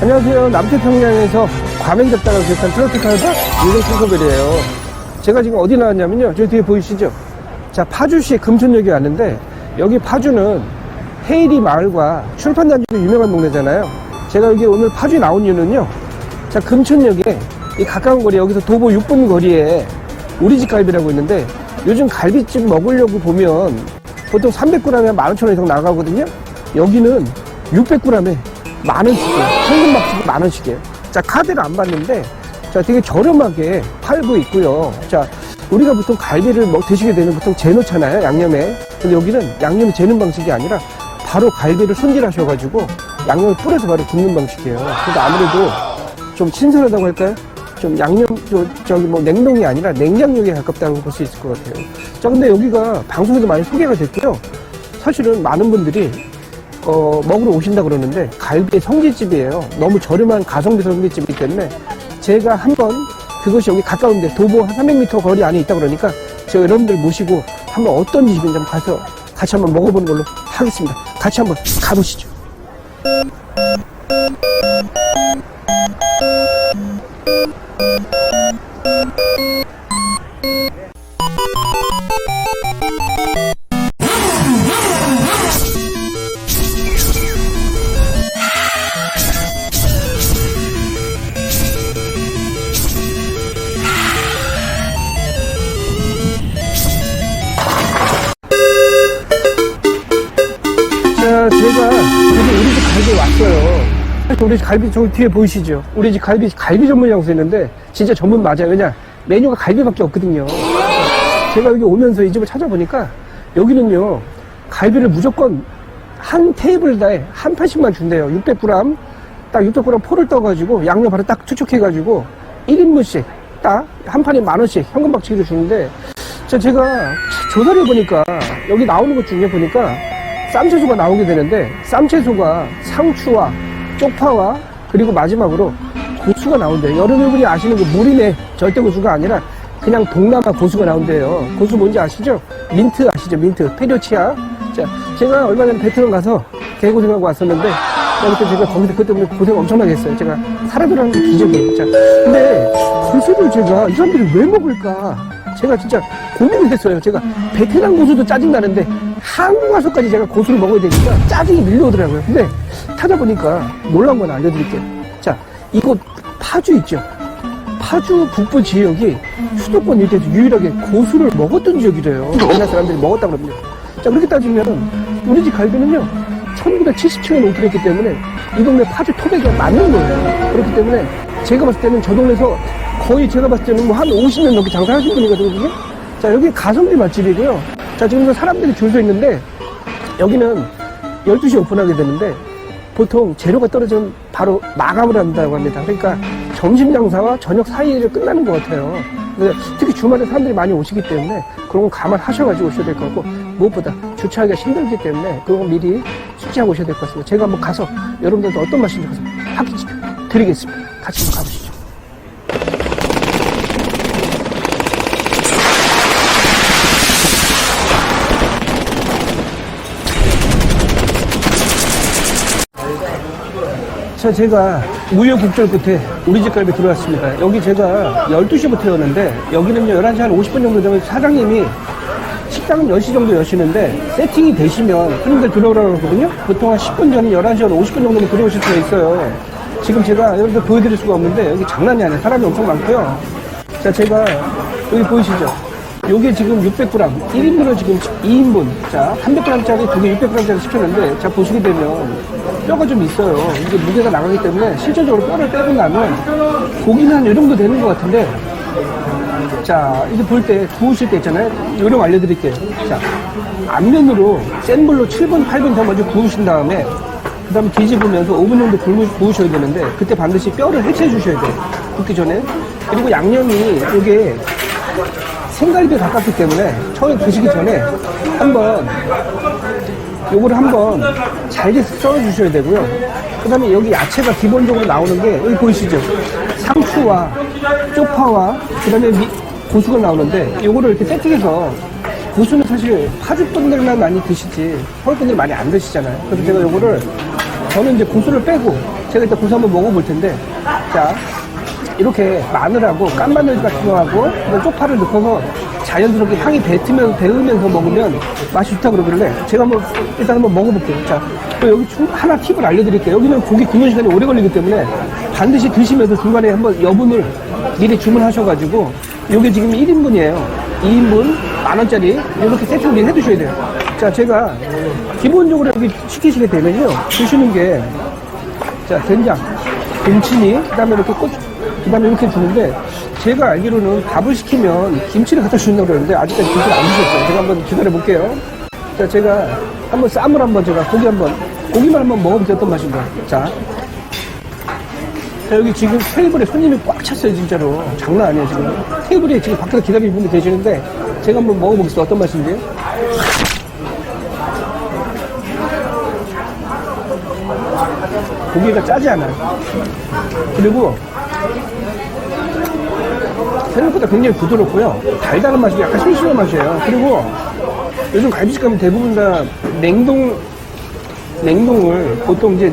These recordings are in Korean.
안녕하세요. 남태평양에서 과메기 잡다가 기획한 트로트 칼바 윤정충서벨이에요. 제가 지금 어디 나왔냐면요, 저 뒤에 보이시죠? 자, 파주시 금천역에 왔는데, 여기 파주는 헤이리 마을과 출판단지로 유명한 동네잖아요. 제가 여기 오늘 파주에 나온 이유는요, 자, 금천역에 이 가까운 거리, 여기서 도보 6분 거리에 우리집갈비라고 있는데, 요즘 갈비찜 먹으려고 보면 보통 300g에 15,000원 이상 나가거든요. 여기는 600g에 만원씩이에요. 현금막식이 만원씩이에요. 자, 카드를 안 받는데, 자, 되게 저렴하게 팔고 있고요. 자, 우리가 보통 갈비를 드시게 되면 보통 재놓잖아요, 양념에. 근데 여기는 양념이 재는 방식이 아니라 바로 갈비를 손질하셔가지고 양념을 뿌려서 바로 굽는 방식이에요. 그래서 아무래도 좀 신선하다고 할까요? 좀 양념, 냉동이 아니라 냉장육에 가깝다고 볼 수 있을 것 같아요. 자, 근데 여기가 방송에도 많이 소개가 됐고요. 사실은 많은 분들이 먹으러 오신다 그러는데 갈비의 성지집이에요. 너무 저렴한 가성비 성지집이기 때문에 제가 한번 그것이 여기 가까운데 도보 한 300m 거리 안에 있다 그러니까 제가 여러분들 모시고 한번 어떤 집인지 한번 가서 같이 한번 먹어보는 걸로 하겠습니다. 같이 한번 가보시죠. 제가 여기 우리집 갈비에 왔어요. 우리 집 갈비 저기 뒤에 보이시죠? 우리 집 갈비 전문 장소였는데 진짜 전문 맞아요. 왜냐? 메뉴가 갈비밖에 없거든요. 제가 여기 오면서 이 집을 찾아보니까 여기는요, 갈비를 무조건 한 테이블다에 한 판씩만 준대요. 600g, 딱 600g 포를 떠가지고 양념 바로 딱 투척해가지고 1인분씩 딱 한 판에 만원씩 현금박치기로 주는데, 제가 조사를 해보니까 여기 나오는 것 중에 보니까 쌈채소가 나오게 되는데, 쌈채소가 상추와 쪽파와 그리고 마지막으로 고수가 나온대요. 여러분이 아시는 그 무림의 절대 고수가 아니라 그냥 동남아 고수가 나온대요. 고수 뭔지 아시죠? 민트 아시죠? 민트, 페리오치아. 자, 제가 얼마 전에 베트남 가서 개고생하고 왔었는데, 그때 제가 거기서 그때 때문에 고생 엄청나게 했어요. 제가 살아들어가는 게 기적이에요. 자, 근데 고수를 제가 이 사람들이 왜 먹을까? 제가 진짜 고민을 했어요. 제가 베트남 고수도 짜증나는데 한국 와서까지 제가 고수를 먹어야 되니까 짜증이 밀려오더라고요. 근데 찾아보니까 놀라운 건 알려드릴게요. 자, 이곳 파주 있죠? 파주 북부 지역이 수도권 일대에서 유일하게 고수를 먹었던 지역이래요. 우리나라 사람들이 먹었다고 그럽니다. 자, 그렇게 따지면 우리 집 갈비는요, 1977년에 오픈했기 때문에 이 동네 파주 토백이 맞는 거예요. 그렇기 때문에 제가 봤을 때는 저 동네에서 거의 제가 봤을 때는 한 50년 넘게 장사하신 분이거든요. 자, 여기 가성비 맛집이고요. 자, 지금 사람들이 줄 서 있는데, 여기는 12시에 오픈하게 되는데, 보통 재료가 떨어지면 바로 마감을 한다고 합니다. 그러니까 점심 장사와 저녁 사이에 끝나는 것 같아요. 특히 주말에 사람들이 많이 오시기 때문에 그런 거 감안하셔가지고 오셔야 될 것 같고, 무엇보다 주차하기가 힘들기 때문에 그거 미리 숙지하고 오셔야 될 것 같습니다. 제가 한번 가서 여러분들한테 어떤 맛인지 가서 확인 드리겠습니다. 같이 한번 가보시죠. 자, 제가 우여곡절 끝에 우리집갈비 들어왔습니다. 여기 제가 12시부터였는데, 여기는요, 11시 한 50분 정도 되면 사장님이 식당은 10시 정도 여시는데, 세팅이 되시면 손님들 들어오라고 그러거든요? 보통 한 10분 전, 11시 한 50분 정도면 들어오실 수가 있어요. 지금 제가 여러분들 보여드릴 수가 없는데, 여기 장난이 아니에요. 사람이 엄청 많고요. 자, 제가, 여기 보이시죠? 요게 지금 600g, 1인분을 지금 2인분, 자, 300g짜리 두 개 600g짜리 시켰는데, 자, 보시게 되면 뼈가 좀 있어요. 이게 무게가 나가기 때문에 실질적으로 뼈를 빼고 나면 고기는 한 이 정도 되는 것 같은데, 자, 이제 볼 때, 구우실 때 있잖아요. 요령 알려드릴게요. 자, 앞면으로 센 불로 7분, 8분 더 먼저 구우신 다음에, 그 다음에 뒤집으면서 5분 정도 구우셔야 되는데, 그때 반드시 뼈를 해체해 주셔야 돼요. 굽기 전에. 그리고 양념이 이게 생갈비에 가깝기 때문에 처음에 드시기 전에 요거를 한번 잘게 썰어 주셔야 되고요. 그 다음에 여기 야채가 기본적으로 나오는 게 여기 보이시죠? 상추와 쪽파와 그 다음에 고수가 나오는데, 요거를 이렇게 세팅해서, 고수는 사실 파주 분들만 많이 드시지 서울 분들이 많이 안 드시잖아요. 그래서 제가 요거를 저는 이제 고수를 빼고 제가 일단 고수 한번 먹어볼 텐데, 자, 이렇게 마늘하고 깐마늘 같은 거하고 쪽파를 넣고서 자연스럽게 향이 배으면서 먹으면 맛이 좋다 그러길래 제가 일단 한번 먹어볼게요. 자, 또 여기 하나 팁을 알려드릴게요. 여기는 고기 굽는 시간이 오래 걸리기 때문에 반드시 드시면서 중간에 한번 여분을 미리 주문하셔가지고, 요게 지금 1인분이에요. 2인분 10,000원짜리 이렇게 세팅을 미리 해두셔야 돼요. 자, 제가 기본적으로 여기 시키시게 되면요, 드시는 게, 자, 된장, 김치니, 그 다음에 이렇게 고추, 그 다음에 이렇게 주는데, 제가 알기로는 밥을 시키면 김치를 갖다 주신다고 그러는데 아직까지 김치를 안 주셨어요. 제가 한번 기다려 볼게요. 자, 제가 한번 쌈을 한번 제가 고기만 한번 먹어볼게요. 어떤 맛인가. 자, 여기 지금 테이블에 손님이 꽉 찼어요. 진짜로 장난 아니에요. 지금 테이블에 지금 밖에서 기다리는 분이 계시는데 제가 한번 먹어보겠습니다. 어떤 맛인지. 고기가 짜지 않아요. 그리고 생각보다 굉장히 부드럽고요. 달달한 맛이 약간 심심한 맛이에요. 그리고 요즘 갈비집 가면 대부분 다 냉동을 보통 이제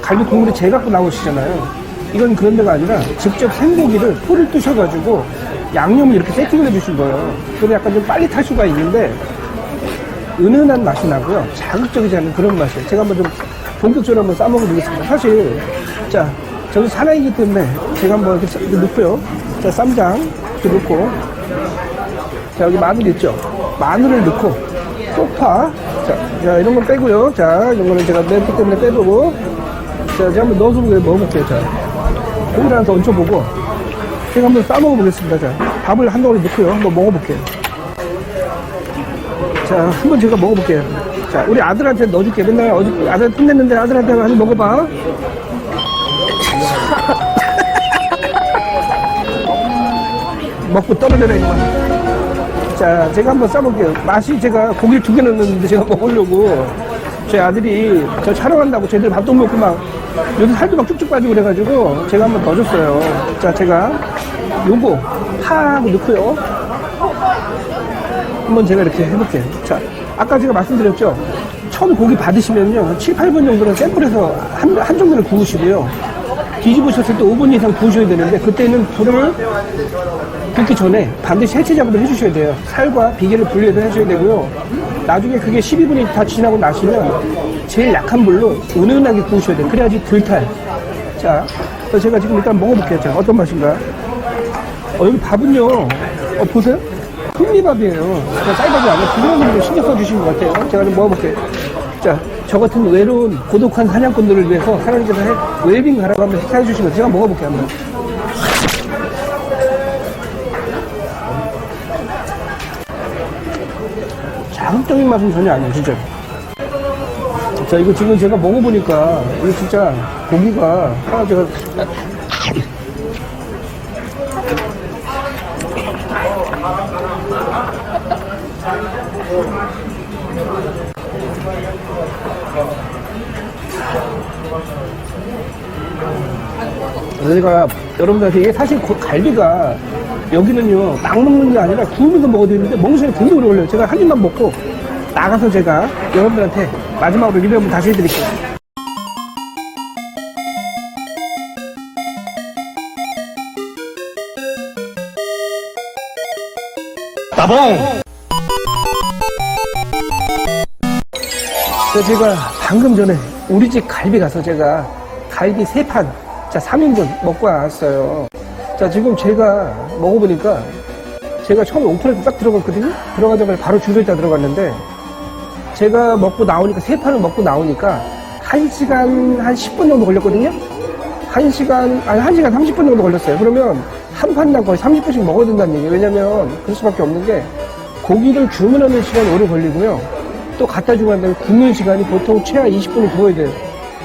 갈비 국물에 재 갖고 나오시잖아요. 이건 그런 데가 아니라 직접 생고기를 풀을 뜨셔가지고 양념을 이렇게 세팅을 해주신 거예요. 그래서 약간 좀 빨리 탈 수가 있는데 은은한 맛이 나고요. 자극적이지 않은 그런 맛이에요. 제가 한번 좀 본격적으로 한번 싸먹어보겠습니다. 사실, 자, 저는 사나이기 때문에 제가 한번 이렇게 넣고요. 자, 쌈장 이렇게 넣고, 자, 여기 마늘 있죠? 마늘을 넣고, 쪽파, 자, 이런 건 빼고요. 자, 이런 거는 제가 맵기 때문에 빼보고, 자, 제가 한번 넣어서 먹어볼게요. 자, 고기를 하나 더 얹혀보고, 제가 한번 싸먹어보겠습니다. 자, 밥을 한 덩어리 넣고요. 한번 먹어볼게요. 자, 한번 제가 먹어볼게요. 자, 우리 아들한테 넣어줄게. 맨날 아들한테 혼냈는데 아들한테 한번 먹어봐. 먹고 떨어져라, 이거. 자, 제가 한번 싸볼게요. 맛이 제가 고기를 2개 넣었는데 제가 먹으려고 제 아들이 저 촬영한다고 쟤들 밥도 먹고 막 요즘 살도 막 쭉쭉 빠지고 그래가지고 제가 한번 더 줬어요. 자, 제가 요거 파하고 넣고요. 한번 제가 이렇게 해볼게요. 자, 아까 제가 말씀드렸죠? 처음 고기 받으시면요, 7, 8분 정도는 샘플에서 한 정도를 구우시고요. 뒤집으셨을 때 5분 이상 구우셔야 되는데, 그때는 불을 굽기 전에 반드시 해체 작업을 해주셔야 돼요. 살과 비계를 분리해서 해줘야 되고요. 나중에 그게 12분이 다 지나고 나시면 제일 약한 불로 은은하게 구우셔야 돼요. 그래야지 덜 타요. 자, 그래서 제가 지금 일단 먹어볼게요. 자, 어떤 맛인가? 여기 밥은요, 보세요. 흑미밥이에요. 쌀밥이 아니라 부드러운 신경 써주신 것 같아요. 제가 좀 먹어볼게요. 자, 저 같은 외로운 고독한 사냥꾼들을 위해서 하나님께서 웰빙 가라고 한번 식사해 주신 거 제가 먹어볼게요. 한번. 자극적인 맛은 전혀 아니에요. 진짜. 자, 이거 지금 제가 먹어보니까 이거 진짜 고기가 하나 제가 제가 여러분들한테 이게 사실 갈비가 여기는요 막 먹는 게 아니라 구우면서 먹어야 되는데 먹는 시간이 굉장히 오래 걸려요. 제가 한 입만 먹고 나가서 제가 여러분들한테 마지막으로 리뷰 한번 다시 해드릴게요. 따봉! 제가 방금 전에 우리집 갈비 가서 제가 갈비 3판, 자, 3인분 먹고 왔어요. 자, 지금 제가 먹어보니까 제가 처음에 오픈해서 딱 들어갔거든요? 들어가자마자 바로 줄을 다 들어갔는데 제가 먹고 나오니까, 3판을 먹고 나오니까 1시간 한 10분 정도 걸렸거든요? 1시간 30분 정도 걸렸어요. 그러면 한 판당 거의 30분씩 먹어야 된다는 얘기예요. 왜냐면 그럴 수밖에 없는 게 고기를 주문하는 시간이 오래 걸리고요. 또 갖다 주고 난 다음에 굽는 시간이 보통 최하 20분을 구워야 돼요.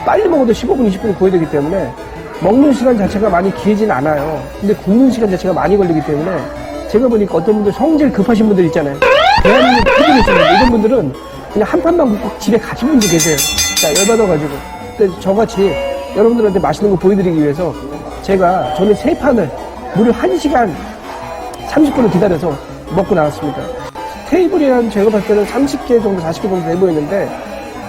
빨리 먹어도 15분, 20분을 구워야 되기 때문에 먹는 시간 자체가 많이 길진 않아요. 근데 굽는 시간 자체가 많이 걸리기 때문에 제가 보니까 어떤 분들 성질 급하신 분들 있잖아요. 대한민국 피디들 있잖아요. 이런 분들은 그냥 한 판만 굽고 집에 가신 분들 계세요. 자, 열받아가지고. 근데 저같이 여러분들한테 맛있는 거 보여드리기 위해서 저는 3판을 무려 1시간 30분을 기다려서 먹고 나왔습니다. 테이블이 제가 봤을 때는 30개 정도, 40개 정도 돼 보이는데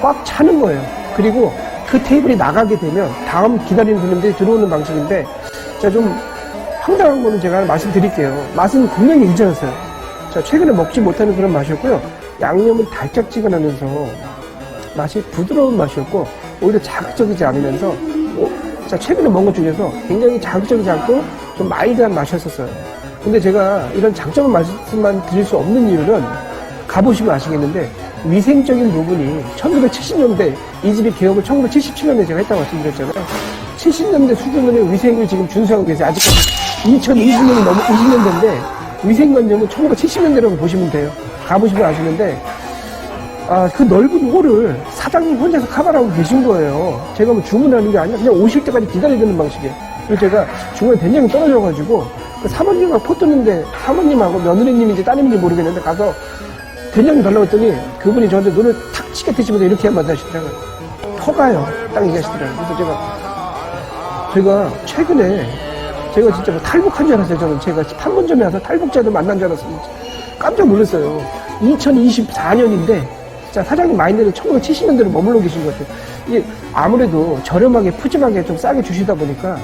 꽉 차는 거예요. 그리고 그 테이블이 나가게 되면 다음 기다리는 손님들이 들어오는 방식인데, 자, 좀 황당한 거는 제가 말씀드릴게요. 맛은 분명히 괜찮았어요. 자, 최근에 먹지 못하는 그런 맛이었고요. 양념은 달짝지근하면서 맛이 부드러운 맛이었고, 오히려 자극적이지 않으면서, 자, 최근에 먹은 것 중에서 굉장히 자극적이지 않고 좀 마일드한 맛이었었어요. 근데 제가 이런 장점을 말씀만 드릴 수 없는 이유는 가보시면 아시겠는데, 위생적인 부분이 1970년대, 이 집이 개업을 1977년에 제가 했다고 말씀드렸잖아요. 70년대 수준의 위생을 지금 준수하고 계세요. 아직까지 2020년이 넘어 20년대인데, 위생관념은 1970년대라고 보시면 돼요. 가보시면 아시는데, 그 넓은 홀을 사장님 혼자서 카바라고 계신 거예요. 제가 뭐 주문하는 게 아니라 그냥 오실 때까지 기다려야 되는 방식이에요. 그래서 제가 중간에 된장이 떨어져가지고, 그 사모님하고 포 뜨는데, 사모님하고 며느리님인지 따님인지 모르겠는데, 가서 된장 달라고 했더니, 그분이 저한테 눈을 탁 치게 뜨시면서 이렇게 한마디 하시더라고요. 터가요. 딱 얘기하시더라고요. 그래서 제가 최근에, 제가 진짜 뭐 탈북한 줄 알았어요. 저는 제가 판문점에 와서 탈북자들 만난 줄 알았어요. 깜짝 놀랐어요. 2024년인데, 자, 사장님 마인드는 1970년대로 머물러 계신 것 같아요. 이게 아무래도 저렴하게, 푸짐하게 좀 싸게 주시다 보니까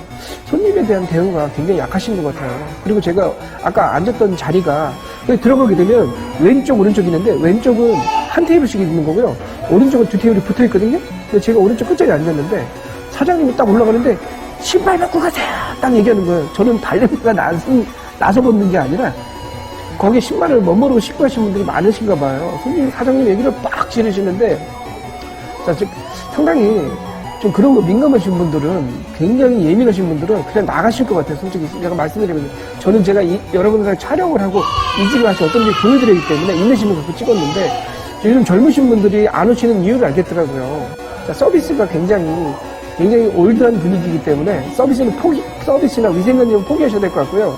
손님에 대한 대우가 굉장히 약하신 것 같아요. 그리고 제가 아까 앉았던 자리가, 들어가게 되면 왼쪽, 오른쪽 있는데, 왼쪽은 한 테이블씩 있는 거고요. 오른쪽은 두 테이블이 붙어 있거든요. 근데 제가 오른쪽 끝자리에 앉았는데, 사장님이 딱 올라가는데, 신발 갖고 가세요! 딱 얘기하는 거예요. 저는 발냄새가 나서 벗는 게 아니라, 거기에 신발을 멋모르고 신고 하신 분들이 많으신가 봐요. 손님, 사장님 얘기를 빡 지르시는데, 자, 즉, 상당히 좀 그런 거 민감하신 분들은, 굉장히 예민하신 분들은 그냥 나가실 것 같아요. 솔직히 제가 말씀드리면. 저는 제가 여러분들랑 촬영을 하고 이 집에 와서 어떤지 보여드리기 때문에 인내심을 갖고 찍었는데, 요즘 젊으신 분들이 안 오시는 이유를 알겠더라고요. 자, 서비스가 굉장히 올드한 분위기이기 때문에 서비스나 위생관념은 포기하셔야 될 것 같고요.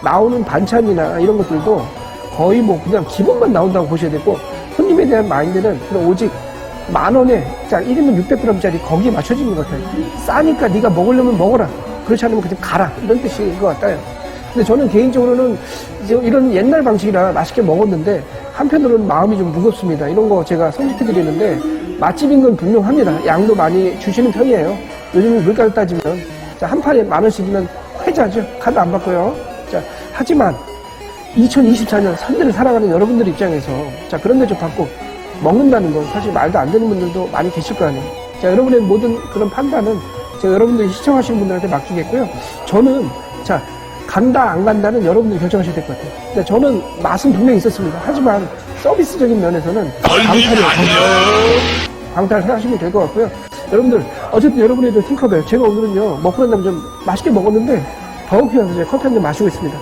나오는 반찬이나 이런 것들도 거의 뭐 그냥 기본만 나온다고 보셔야 되고, 손님에 대한 마인드는 그냥 오직 10,000원에, 자, 1인분 600g짜리 거기에 맞춰지는 것 같아요. 싸니까 네가 먹으려면 먹어라. 그렇지 않으면 그냥 가라. 이런 뜻인 것 같아요. 근데 저는 개인적으로는 이제 이런 옛날 방식이라 맛있게 먹었는데, 한편으로는 마음이 좀 무겁습니다. 이런 거 제가 선택해드리는데, 맛집인 건 분명합니다. 양도 많이 주시는 편이에요. 요즘 물가를 따지면, 자, 한 판에 10,000원씩이면 회자죠. 카드 안 받고요. 자, 하지만 2024년 선대를 살아가는 여러분들 입장에서, 자, 그런 데 좀 받고 먹는다는 건 사실 말도 안 되는 분들도 많이 계실 거 아니에요. 자, 여러분의 모든 그런 판단은 제가 여러분들이 시청하시는 분들한테 맡기겠고요. 저는, 자, 간다 안 간다는 여러분들이 결정하셔야 될 것 같아요. 근데 저는 맛은 분명히 있었습니다. 하지만 서비스적인 면에서는 방탈을 하시면 될 것 같고요. 여러분들, 어쨌든 여러분의 팅커벨, 제가 오늘은요, 먹고 난 다음에 좀 맛있게 먹었는데, 더욱 피워서 제가 커피 한 잔 마시고 있습니다.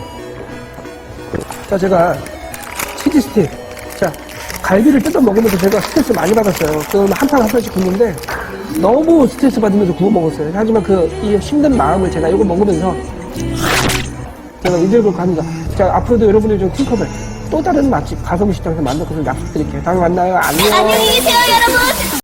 자, 제가 치즈 스틱. 자, 갈비를 뜯어 먹으면서 제가 스트레스 많이 받았어요. 그럼 한 판 한 판씩 굽는데, 너무 스트레스 받으면서 구워 먹었어요. 하지만 이 힘든 마음을 제가 이거 먹으면서, 제가 이대로 갑니다. 자, 앞으로도 여러분의 팅커벨, 또 다른 맛집, 가성비 식당에서 만날 것을 약속드릴게요. 다음에 만나요. 안녕. 안녕히 계세요, 여러분.